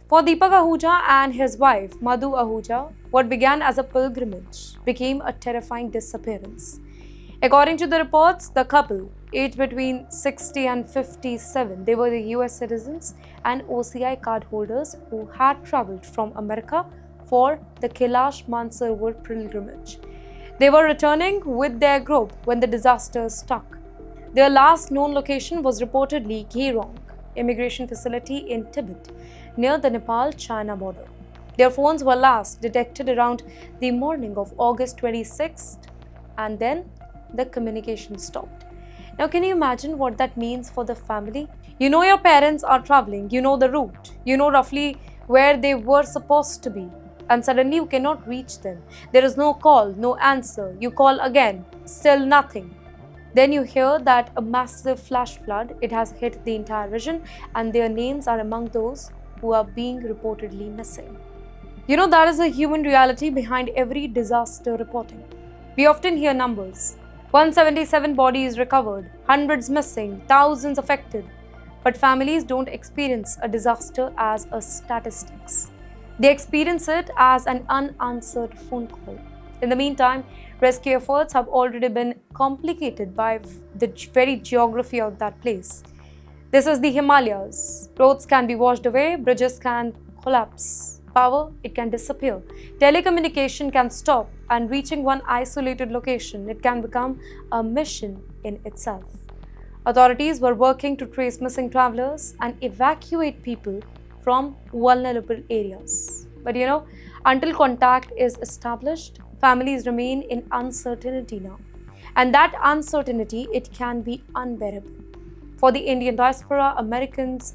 For Deepak Ahuja and his wife, Madhu Ahuja, what began as a pilgrimage became a terrifying disappearance. According to the reports, the couple, aged between 60 and 57, they were the US citizens and OCI cardholders who had traveled from America for the Kailash Mansarovar pilgrimage. They were returning with their group when the disaster struck. Their last known location was reportedly Gyirong, immigration facility in Tibet, near the Nepal-China border. Their phones were last detected around the morning of August 26th, and then the communication stopped. Now, can you imagine what that means for the family? You know your parents are traveling, you know the route, you know roughly where they were supposed to be, and suddenly you cannot reach them. There is no call, no answer. You call again, still nothing. Then you hear that a massive flash flood, it has hit the entire region, and their names are among those who are being reportedly missing. You know, that is the human reality behind every disaster reporting. We often hear numbers. 177 bodies recovered, hundreds missing, thousands affected. But families don't experience a disaster as a statistics. They experience it as an unanswered phone call. In the meantime, rescue efforts have already been complicated by the very geography of that place. This is the Himalayas. Roads can be washed away, bridges can collapse, power, it can disappear. Telecommunication can stop, and reaching one isolated location, it can become a mission in itself. Authorities were working to trace missing travelers and evacuate people from vulnerable areas. But until contact is established, families remain in uncertainty now. And that uncertainty, it can be unbearable. For the Indian diaspora, Americans,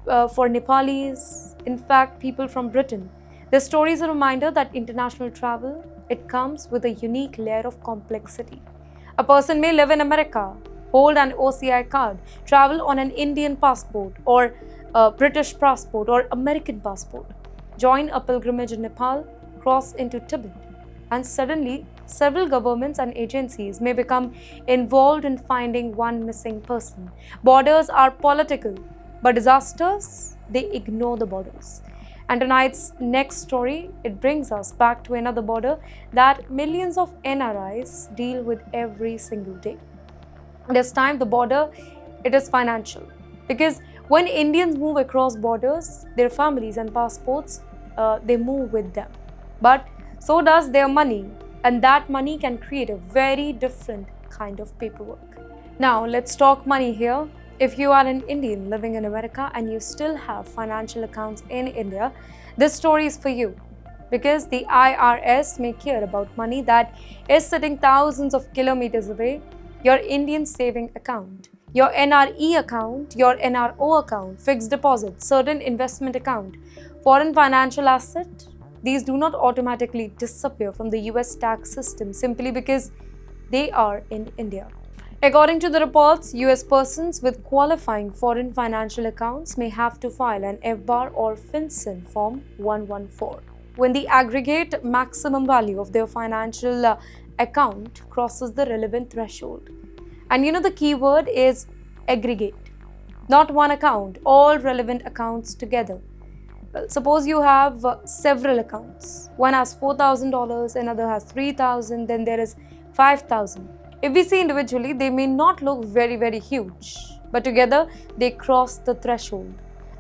for Nepalis, in fact, people from Britain, this story is a reminder that international travel, it comes with a unique layer of complexity. A person may live in America, hold an OCI card, travel on an Indian passport or a British passport or American passport, join a pilgrimage in Nepal, cross into Tibet, and suddenly several governments and agencies may become involved in finding one missing person. Borders are political, but disasters, they ignore the borders. And tonight's next story, it brings us back to another border that millions of NRIs deal with every single day. This time the border, it is financial, because when Indians move across borders, their families and passports, they move with them. But so does their money, and that money can create a very different kind of paperwork. Now, let's talk money here. If you are an Indian living in America and you still have financial accounts in India, this story is for you, because the IRS may care about money that is sitting thousands of kilometers away. Your Indian saving account, your NRE account, your NRO account, fixed deposit, certain investment account, foreign financial asset, these do not automatically disappear from the US tax system simply because they are in India. According to the reports, US persons with qualifying foreign financial accounts may have to file an FBAR or FinCEN Form 114 when the aggregate maximum value of their financial account crosses the relevant threshold. And the key word is aggregate. Not one account, all relevant accounts together. Well, suppose you have several accounts. One has $4,000, another has $3,000, then there is $5,000. If we see individually, they may not look very, very huge, but together they cross the threshold.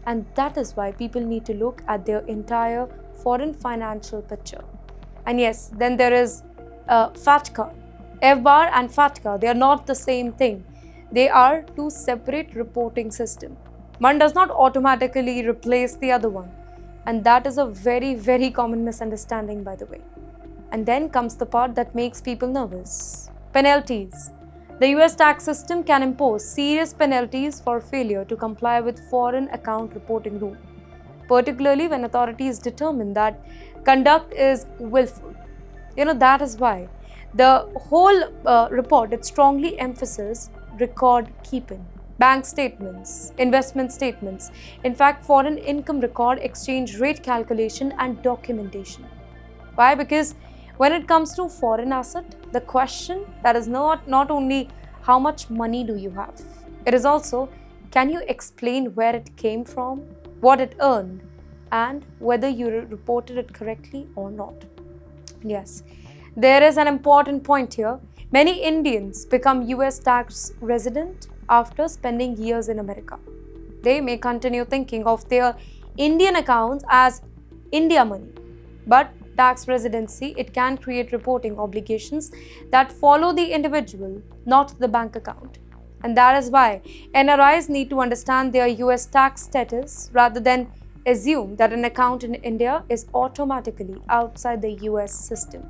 And that is why people need to look at their entire foreign financial picture. And yes, then there is FATCA. FBAR and FATCA, they are not the same thing. They are two separate reporting systems. One does not automatically replace the other one. And that is a very, very common misunderstanding, by the way. And then comes the part that makes people nervous. Penalties. The US tax system can impose serious penalties for failure to comply with foreign account reporting rule, particularly when authorities determine that conduct is willful. That is why the whole report, it strongly emphasizes record keeping, bank statements, investment statements, in fact, foreign income record, exchange rate calculation and documentation. Why? Because when it comes to foreign asset, the question that is not only how much money do you have, it is also, can you explain where it came from, what it earned, and whether you reported it correctly or not. Yes, there is an important point here. Many Indians become US tax resident after spending years in America. They may continue thinking of their Indian accounts as India money, but tax residency, it can create reporting obligations that follow the individual, not the bank account. And that is why NRIs need to understand their US tax status rather than assume that an account in India is automatically outside the US system.